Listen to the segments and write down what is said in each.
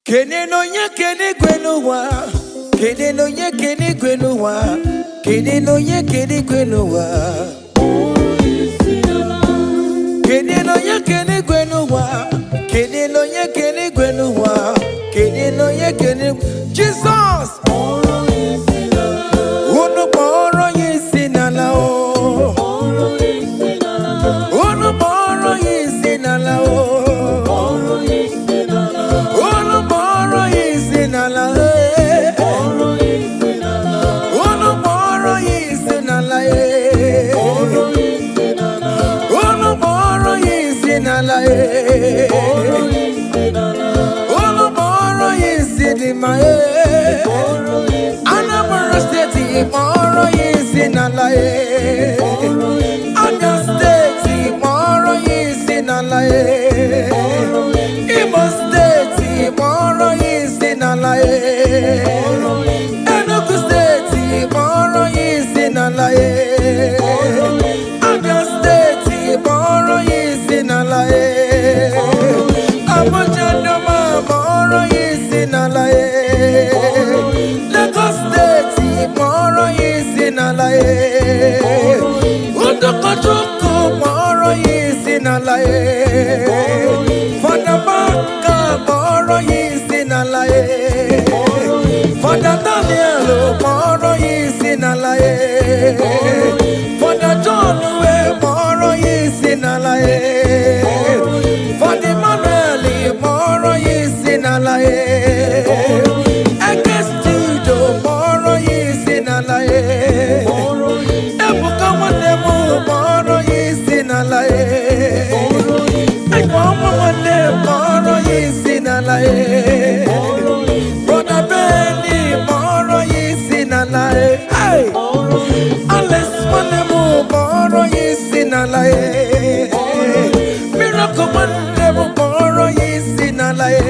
Kene no ye kene gwenuwa. Kene no ye kene gwenuwa. Kene no ye kene gwenuwa. Kene no ye kene gwenuwa. Kene no ye kene gwenuwa. Kene no ye kene. Jesus. Uno poro yesinala o. Uno poro yesinala o. Father Daniel, moro yisinalaye. Father John, moro yisinalaye. Father Manuel, moro yisinalaye. Ekestudo, moro yisinalaye. Ebuka wanemu, moro yisinalaye. Ekwamu wane, moro yisinalaye. Brother Benny, moro yisinalaye. Hey, unless one more, moro yisinalaye. Miracle one more, moro yisinalaye.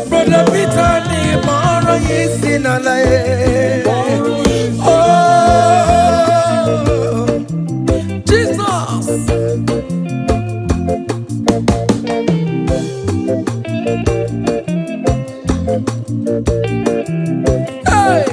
Brother Peter, moro yisinalaye. Oh, Jesus. Hey.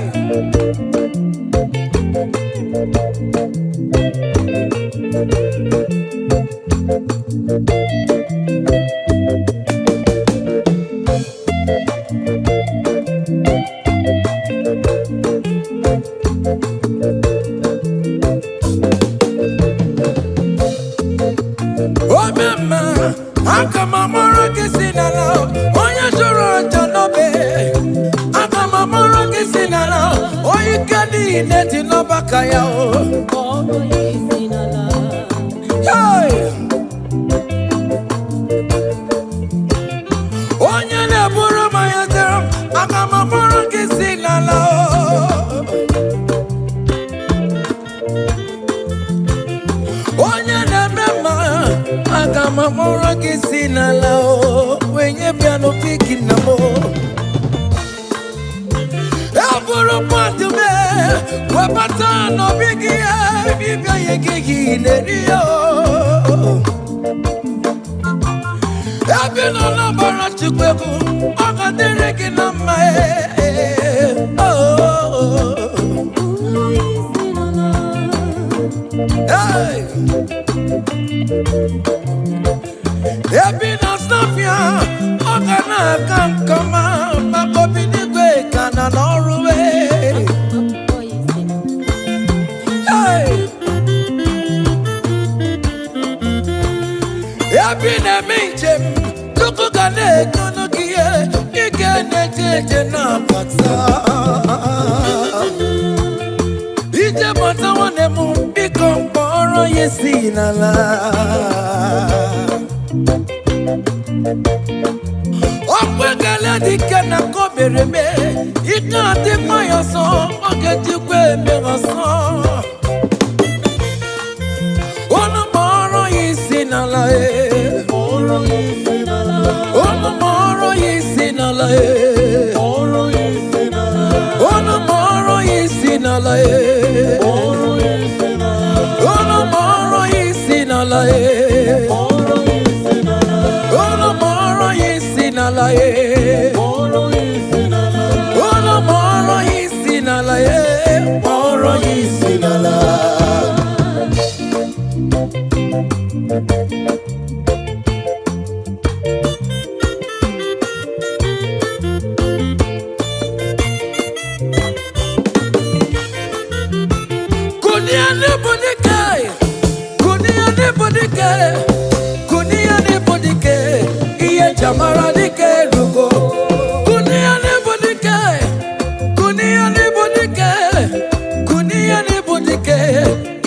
Oh mama, akamamoro kisinala, oya shoro janobe. Akamamoro kisinala, oya kadi neti no bakaya o. Hey, oya ne buru mayatero, akamamoro kisinala. Oya ne mema, akamamoro kisinala o. Wenye piano piki namo. Aburu patu me, wapata no bigi ya, bibia yeki nerio. Abino na bara chukweku, akadere kinama Hey. Ebina snafia, okana kankama, makobini kwe kana noruwe. Hey. Ebina minjem, tuku kane kunukie, ikene jeje na pata. Ije pata wanemu, ikomporo yesinala. Okwekele dike na kobereme, ika di mayoso, okejikwe meroso. Ono moro yisinala e. Ono moro yisinala e. Ono moro yisinala e. Ono moro yisinala e. Ono moro yisinala e. chamara dike rugo. Kunia nebo dike. Kunia nebo dike. Kunia nebo dike.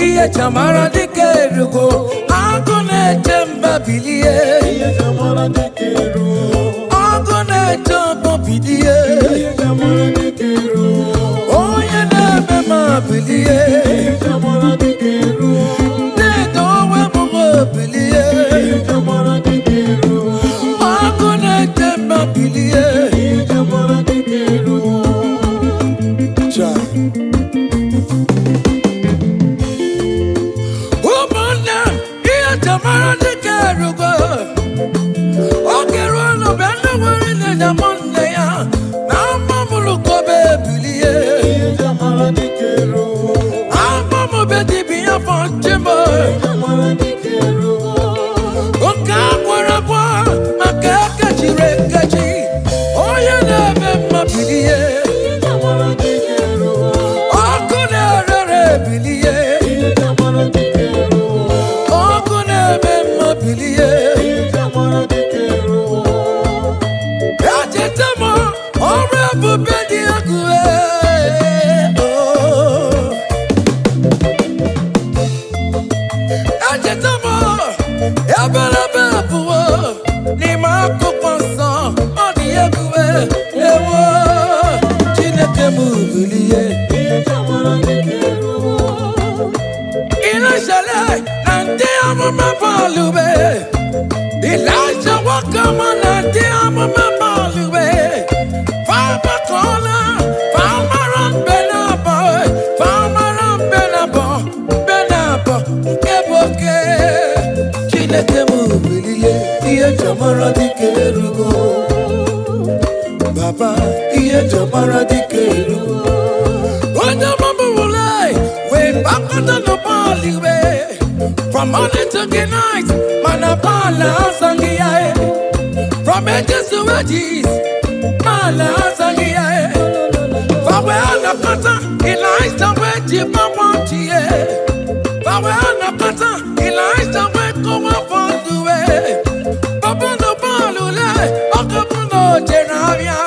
Iye chamara dike rugo. Agone jemba bilie. Iye chamara dike rugo. Agone jemba bilie. Iye chamara dike rugo. Oye nebe ma bilie. Iye chamara dike rugo. Nego we mugo bilie. Iye chamara dike rugo. Agone jemba bilie. Iye chamara dike rugo. Cha. Chamara dike rugo. Okero no bendo wari ne jamonde ya. Na mamulu kobe bilie. Chamara dike rugo. Amamu bedi biya fonchimo. Chamara dike rugo. Oka kwara kwa makaka chirengachi. Oye nebe mabilie. Chamara dike rugo. Okune rere bilie. Chamara dike rugo. Bilie, chamara dike rugo. Ajetamo, ore bubedi akue. Ajetamo, yabala babuo, ni mako konso, odi akue. Ewo, chineke mu bilie, chamara dike rugo. Ina shale, nante amama palube. Elijah wakama nante amama palube. Fama kola, fama ram benabo, fama ram benabo, benabo. Keboke, chineke mu bilie, iye chamara dike rugo. Baba, iye chamara dike rugo. Wanda mama mulai, we bakata no palube. From morning to the night, manapala sangiae. From edges to edges, mala sangiae. Fawe anapata, Elijah weji mamontie. Fawe anapata, Elijah weko wafonduwe. Baba no balule, akabuno jeravia.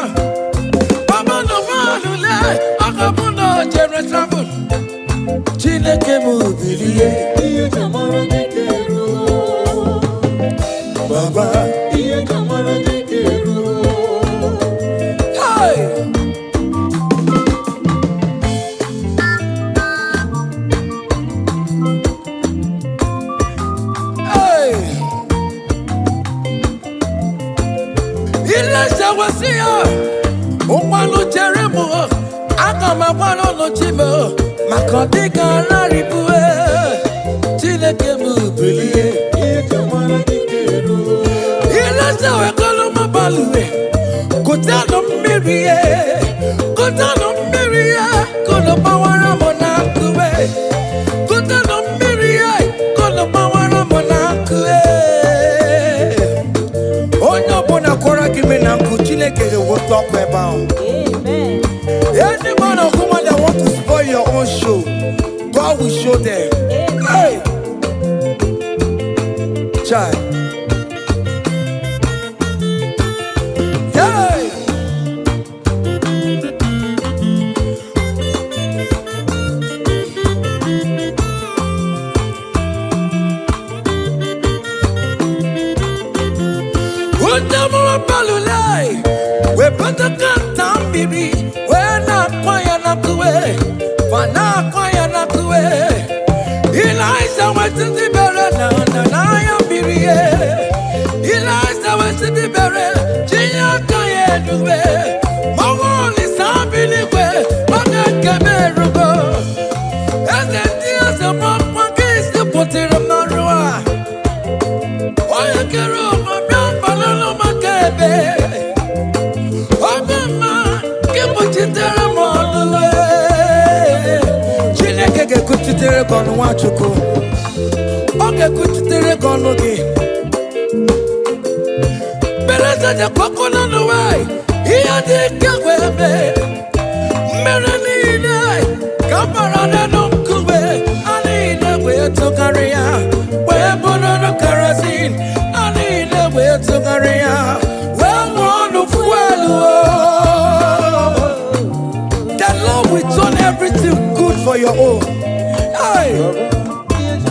Baba no balule, akabuno jeretravel. Chineke mu bilie. Chamara dike rugo. Baba, iye chamara dike rugo. Hey! Hey! Ilesha wasia, umwalu jeremu, akama wano no chimo, makodika naribue. Chineke mu bilie, iye chamara dike rugo. Ilesha wekolo mabalue, kutano mirie, kutano mirie, kono mawara monakue, kutano mirie, kono mawara monakue. Onyo bona kora kimenanku, Chineke will talk about. Amen. Any man or woman that want to spoil your own show, God will show them. Hey! Child. Hey! Undamura balulai, we better cut down baby. We're not quiet enough to wait, for not quiet enough to wait. Elijah went to the barren, and I am Birie. Elijah went to the barren, Jia Kayeduwe. Mawon is happy, but I can't go. And then there's a monk, one case to put it on the road. Why I can't roll my brown balloon, my cabby. Oh, mama, give what you tell them all the way. Chineke kuchitere kono wachuko. Oge kuchitere kono gi. Bereza de koko no no way. Iya de kawebe. Merenine. Kamara de no kube. Anine we to career. We bono no kerosene. Anine we to career. your own. Hey.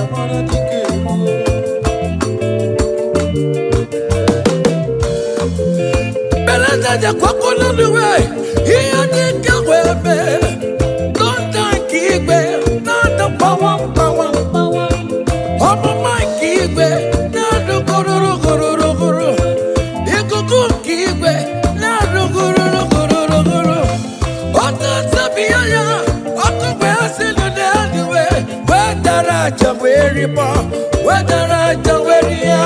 Belanja kwako na duwe. Iya nika webe. Don't thank Igbo. Not the power. Omo my Igbo. Not the guru. Ikuku Igbo. Not the guru. Oto sabiya. Oto kwesilu na duwe. Wedara jaweri pa. Wedara jaweri ya.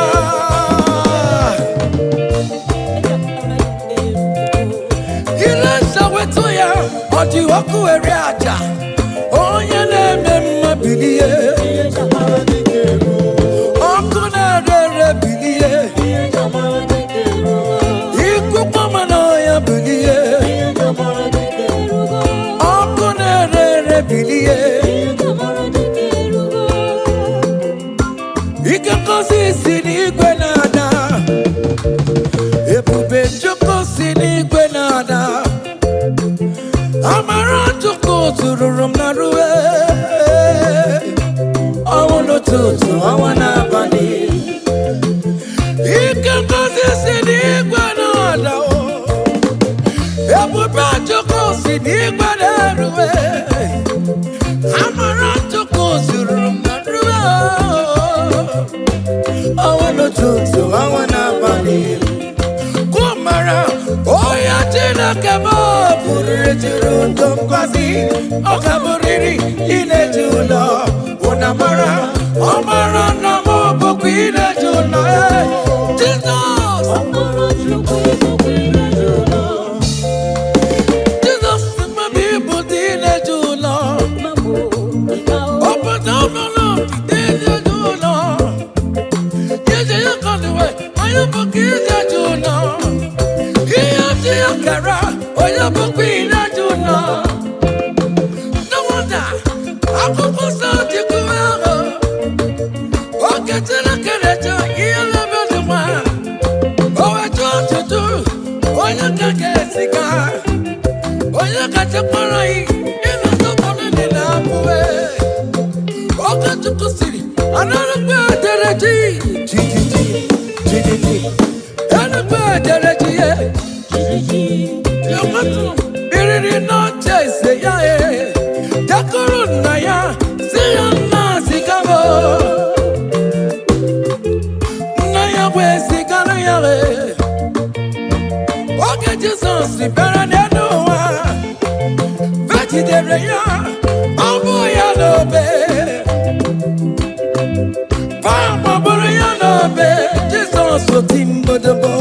Oti waku eri aja onye na-eme mma bilie ọkụ na-ere bilie ikwu mana ya bilie ọkụ na-ere bilie ike ngozi si n'igwe na-ada ebube Chukwu si n'igwe na-ada amara Chukwu tụrụrụ m na ruwe ọnwụ n'ụtụtụ ọnwa n'abalị ike ngozi si n'igwe na-ada ebube Chukwu si n'igwe na-eruwe amara Chukwu tụrụrụ m na ruwe ọnwụ n'ụtụtụ ọnwa n'abalị kumara oya Chineke m pụrụ jiri ndụ mgbazi ọ gaburiri ineji ụlọ ụnamara ọmara na m bụkwa ineji ụlọ Jizọs mmadụ ịbụ dị ineji ụlọ obodo ọbụla dị ineji ụlọ ije ya kọliwe onye bụkwa ineji ụlọ ihe ji ya kara onye bụkwa ineji ụlọ no wonder akwụkwọ nsọ ji kwuo ahụ oge Chineke na-eche ihe lebe dị nwa o wetu ọtụtụ onye ka ga-esiga onye kachakwara ịnọtọkwanụ dị na abụwe oge Chukwu siri anarụkwa edere ji enukwa edere ji ye yomatu biriri n'oche ise ya jakuru nna ya si ya nna zigabo nna ya wee zigara ya oge Jizọs bịara n'elu ụwa vejidere ya ọ bụ ya n'obe gbabụrụ ya n'obe Jizọs oti mbodobo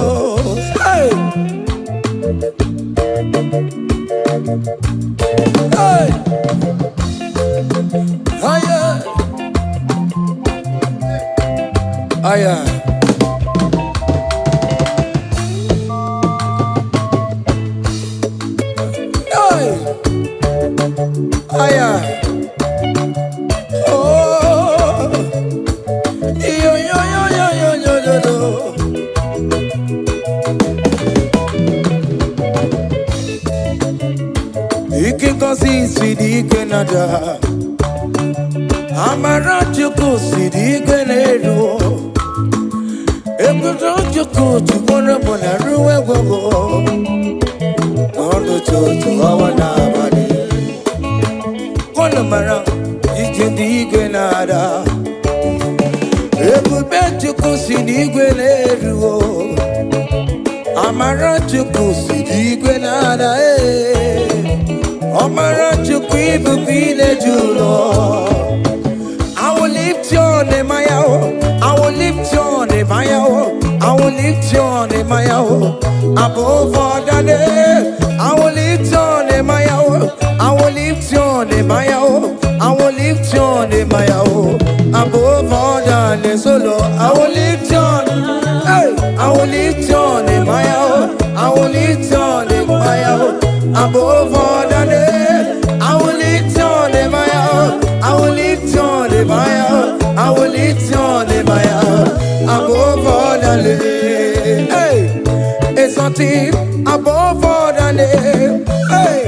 hey. Hey. Aya. Hey. Aya. Oh. Yo. Ike ngozi si n'igwe na-ada amara Chukwu si n'igwe na-eru ebube Chukwu tukwara mụ na ruwe gwagwo ọnụ ụtụtụ ọnwa n'abalị kọlụ mara ike n'igwe na-ada ebube Chukwu si n'igwe na-eru amara Chukwu si n'igwe na-ada amara Chukwu ibukwa ineji ụlọ I will lift your name, I will lift your name, I will lift your name, above all the name. I will lift your name, I will lift your name, I will lift your name, above all the name. So Lord, I will lift your name, I will lift your name, I will lift your name, above all the name. I will lift your name, I will lift your name, I will lift your name, above all the name. Hey, it's something above all the name. Hey,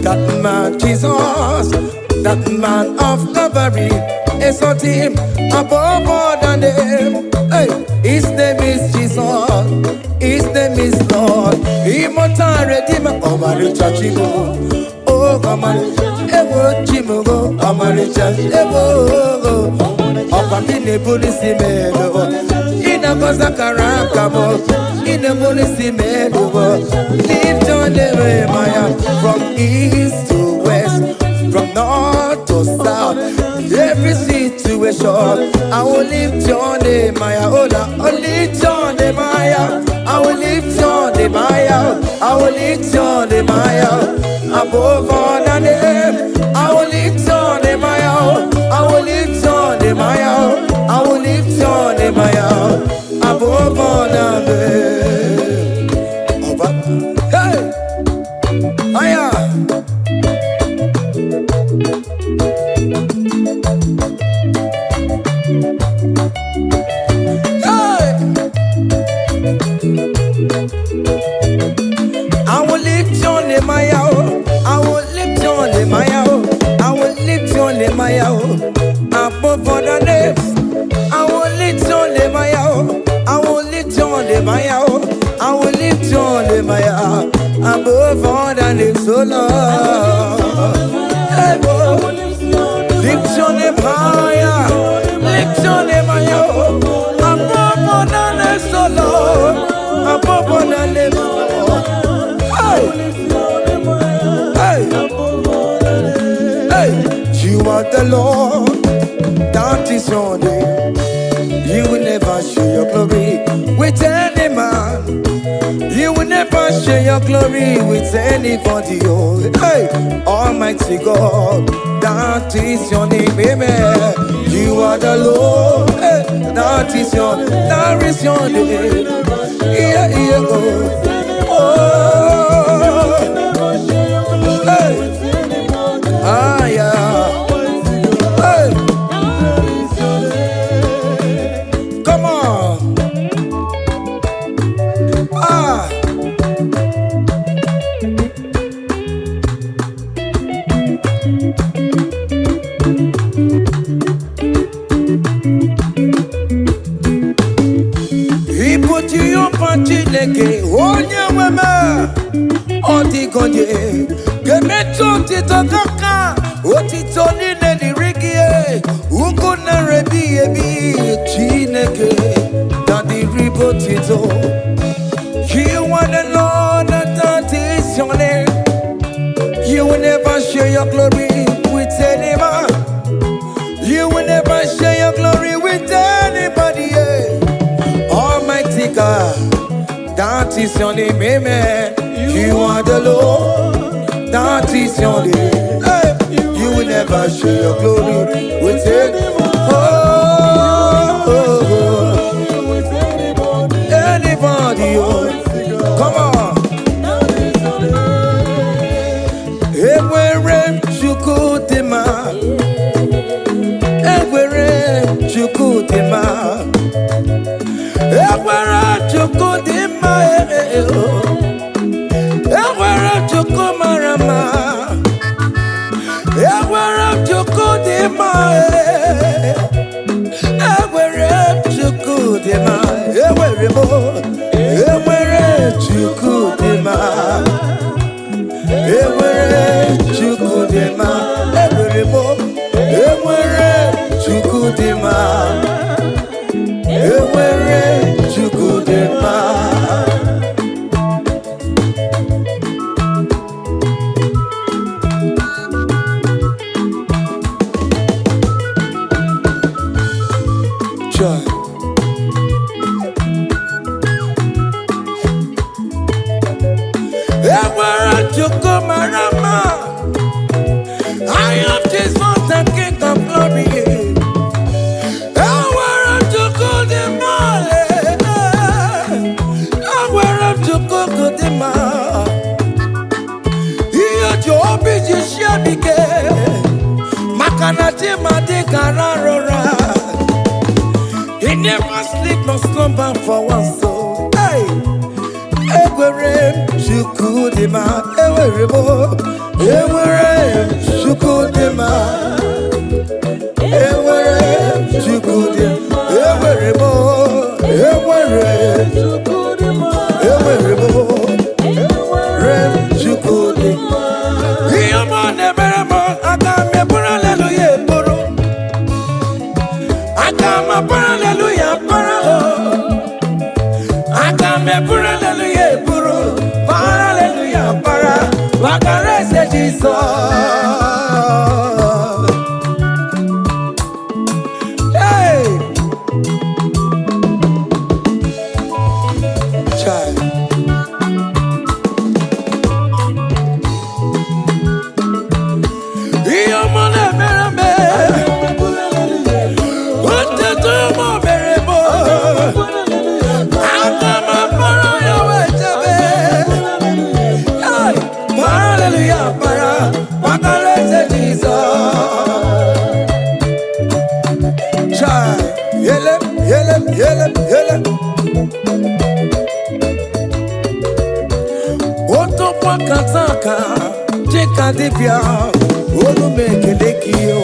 that man Jesus, That man of Calvary exalt him above all the name. Hey, his name is Jesus. His name is Lord. Immortal Redeemer. Omaricha Chimo. Oh, Omaricha. Ewo Chimo. Omaricha. Ewo. Opamine Polisi Melo. Ina Kosa Karakamo. Ina Polisi Melo. Lift your name, Maya. From east to west. From north to south, every situation, I will lift your name, Maya. I will lift your name, Maya. I will lift your name, Maya. I will lift your name, Maya. Above all the name, I will lift your name, Maya. I will lift your name, Maya. I will lift your name, Maya. Above all the name. Hey, Maya. Above all the names, I will lift your name, I will lift your name, I will lift your name, above all the names, oh Lord. Hey, lift your name higher, lift your name higher, above all the names, oh Lord, above all the names, oh Lord. Hey, you are the Lord. That is your name. You will never share your glory with any man. You will never share your glory with anybody. Oh, hey, Almighty God, that is your name. Amen. You are the Lord. Hey, that is your name. Yeah, yeah, oh. Hey. Ah, yeah. Hey. Come on. Ah. He put you up on Chileke. Onye wema. Odigonye. Gemeto titokaka. Otito nile lirigie. Ugo na rebi ebi. Chineke. Daddy ribotito. You are the Lord that is your name. You will never share your glory with any man. You will never share your glory with anybody. Almighty God, that is your name, amen. You are the Lord, that is your name. Hey, you will never share your glory with anyone. Anybody, come on. Ewere chukudema, ewere chukudema, ewere chukudema, ewere chukumarama, ewere chukudema, ewere chukudema, ewere mo, ewere chukudema. Ewere chukudema, ewere mo, ewere chukudema, ewere chukudema. Joy. I am Jesus, the King of Glory. I want to go the mile. I want to go the mile. Here, Job is Shabike. Makanati Madikarara. He never sleep nor slumber for one soul. Hey. enwere Chukudima, enwerebo, enwere Chukudima, enwere Chukudima, enwerebo, enwere Chukudima, enwerebo, enwere Chukudima. Iyomane beremo, akame pura hallelujah puro, akama pura hallelujah para, akame pura hallelujah puro, para hallelujah para, wakarese Jesus. Hey, child. Iyomane bereme, what the do mo beremo, akama para yawe jabe. Hey, para hallelujah para, wakarese Jesus. Child, yele, yele, yele, yele. Oto kwa kataka, chika dipya, olu mekelekio.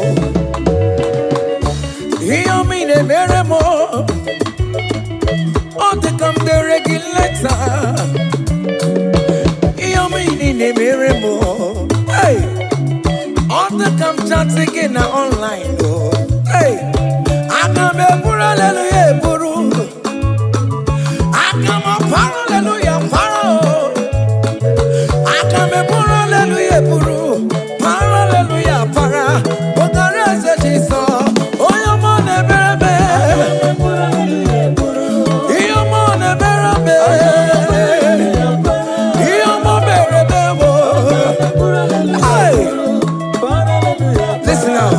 Iyo mine meremo, ote kam de regulator. Iyo mine meremo, hey, ote kam chatting na online. Oh, hey, akame pura hallelujah puru, akama para hallelujah para. Akame pura hallelujah puru, para hallelujah para, wakarese Jesus. Oyomone berebe, iyomone berebe, iyomo berebe wo. Hey, listen now.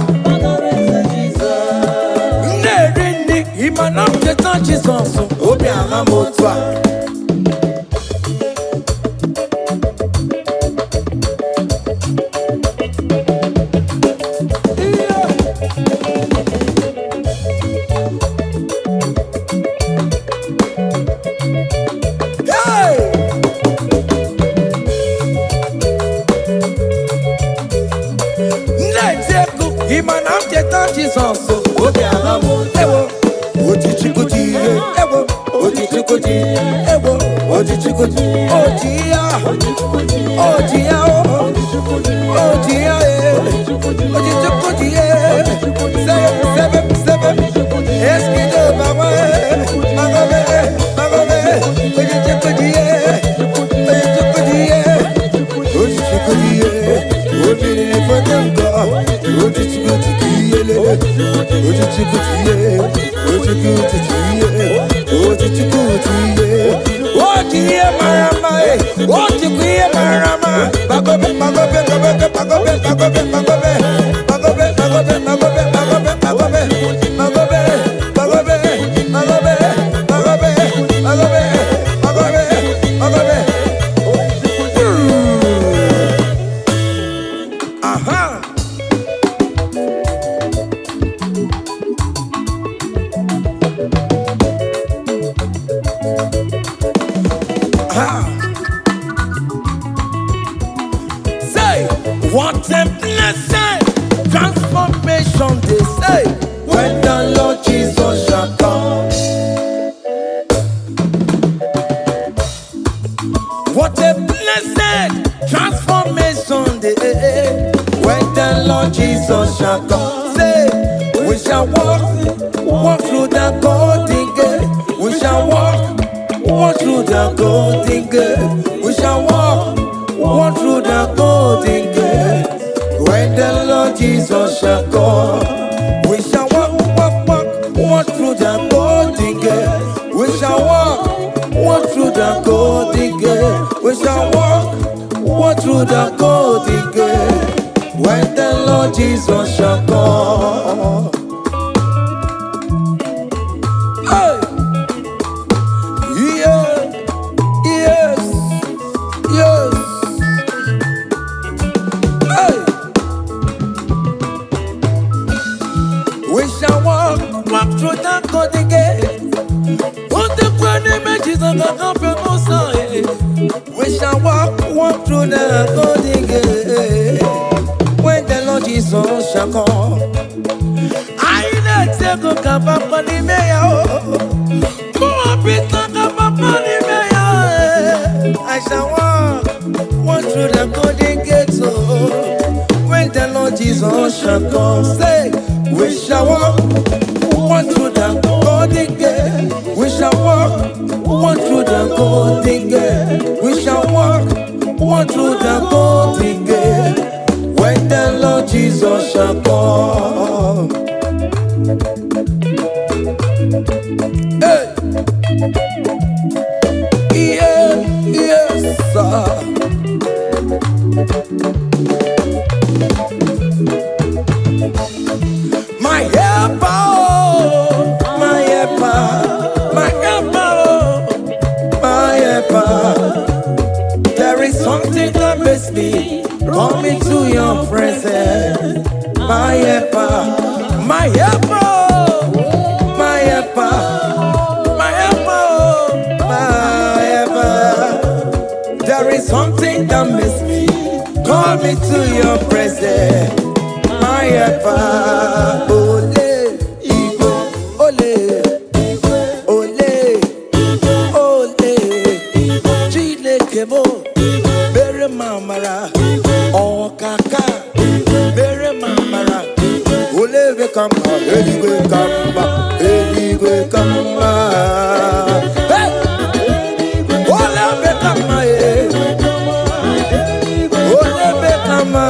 Nderini imanam ketan Jesus, obi amamotwa. Jesus, obi alamu, ewo, ojichikuji, ewo, ojichikuji, ewo, ojichikuji, ojia, ojia, ojia, ojichikuji, seven, eskido bawa, magobe, ojichikuji, ojichikuji, obìnrin fọdẹ́ǹkọ́ ojichikuji yele ojichikuji ye ojiye marama ojiye marama bagobe bagobe bagobe bagobe bagobe bagobe bagobe bagobe bagobe bagobe bagobe bagobe bagobe bagobe bagobe bagobe bagobe bagobe. Aha. Say, what a blessing, transformation they say, when the Lord Jesus shall come. What a blessing, transformation they say, when the Lord Jesus shall come. Say, we shall walk through the golden gate. We shall walk through the golden gate. We shall walk through the golden gate. When the Lord Jesus shall come, we shall walk through the golden gate. We shall walk through the golden gate. We shall walk through the golden gate. When the Lord Jesus shall come. Hey. Yeah. Yes. Yes. Hey. We shall walk through the golden gate. On the grand images of the Emperor Messiah. walk through the golden gate. When the Lord Jesus shall come, I let you go kapapani meya. More people kapapani meya. I shall walk through the golden gate. So when the Lord Jesus shall come, say we shall walk through the golden gate. We shall walk through the golden gate. We shall walk through the golden gate. When the Lord Jesus shall come. Hey. Yes, sir. My helper, my helper, my helper, my helper. There is something that makes me come into your presence. My helper, my helper, my helper, my helper, my helper. There is something that makes me come into your presence. My helper, ole, Igbo, ole, ole, ole, Chinekemo, Bere Mamara, Okaka, Bere Mamara, ole we kamba, eligwe kamba, eligwe kamba, hey, ole we kamba, ole we kamba.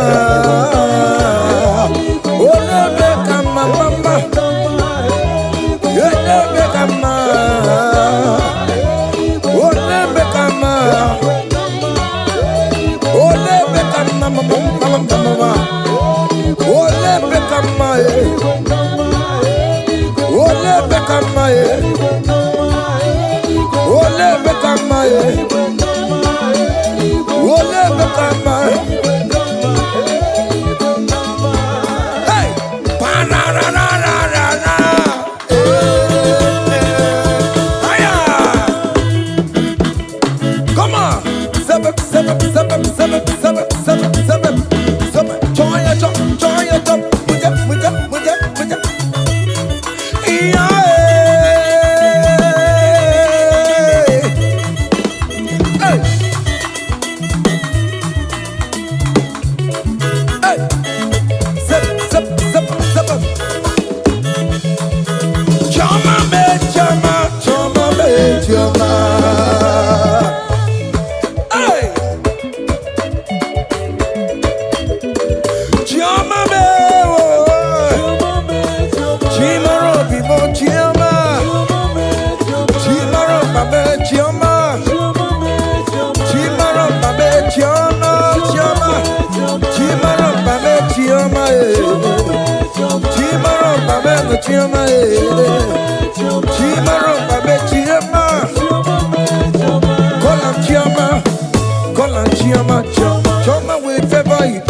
Choma will favor you,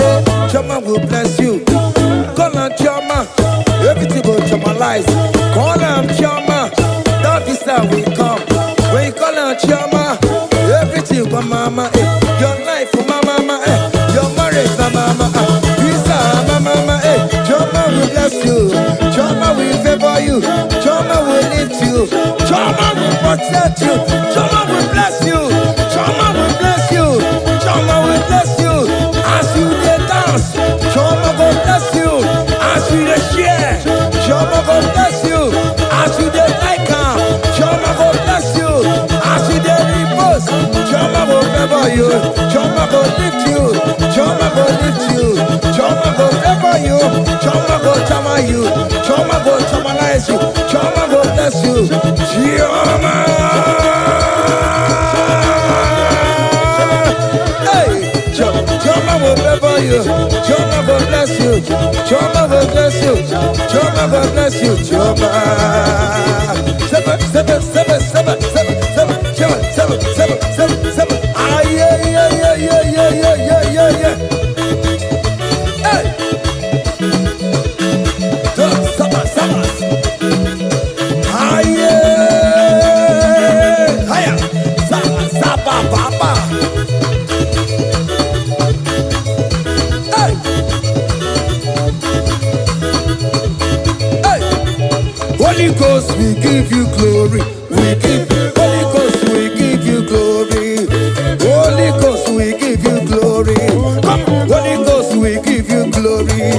Choma will bless you. Call on Choma, everything will Chomalize. Call on Choma, that is how we come. When you call on Choma, everything will mama, your life for mama, your marriage for mama, visa mama, Choma will bless you, Choma will favor you, Choma will lift you, Choma will protect you, Choma will bless you, Choma will bless you, Choma will bless you. As you dey dance, Choma go bless you. As you dey share, Choma go bless you. As you dey like am, Choma go bless you. As you dey repost, Choma go favor you. Choma go lift you. Choma go lift you. Choma go favor you. Choma go chama you. Choma go chamanize you. Choma go bless you. Choma. Choma will favor you. Choma will bless you. Choma will bless you. Choma will bless you. Choma. Seven, seven, seven, seven, seven, seven, seven, seven, seven, seven, seven. Ah yeah, yeah, yeah, yeah, yeah, yeah, yeah, yeah, yeah. Hey. Saba, saba. Ah yeah. Hiya. Saba, saba, papa. Ghost, we give you glory. We give Holy Ghost, we give you glory. Holy Ghost, we give you glory. Holy Ghost, we give you glory.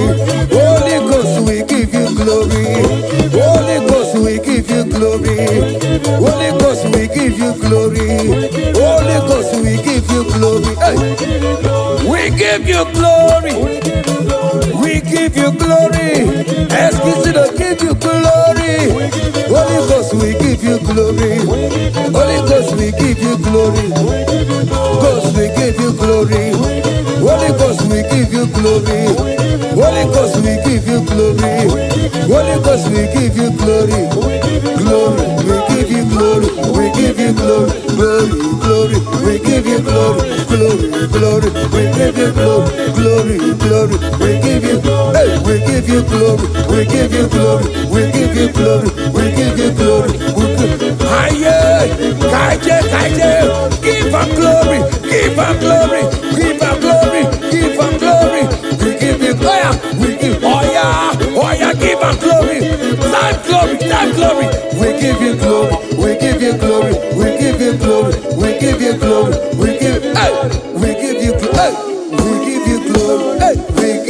Holy Ghost, we give you glory. Holy Ghost, we give you glory. Holy Ghost, we give you glory. Holy Ghost, we give you glory. Hey. We give you glory. We give you glory. Excuse to give you glory. Holy Ghost, we give you glory. Holy Ghost, we give you glory. Ghost, we give you glory. Holy Ghost, we give you glory. Holy Ghost, we give you glory. Holy Ghost, we give you glory. Glory, we give you glory. We give you glory. Glory, glory, we give you glory. Glory, glory, we give you glory. Glory, glory, we give you glory. Hey, we give you glory. We give you glory. We give you glory. We give you glory. Aye, kaije, give her glory. Give her glory. Give her glory. Give her glory. We give you glory. We give oh yeah, give her glory. Time glory. We give you glory. We give you glory. We give you glory. We give you glory. We give you glory. We give you glory. We give you glory.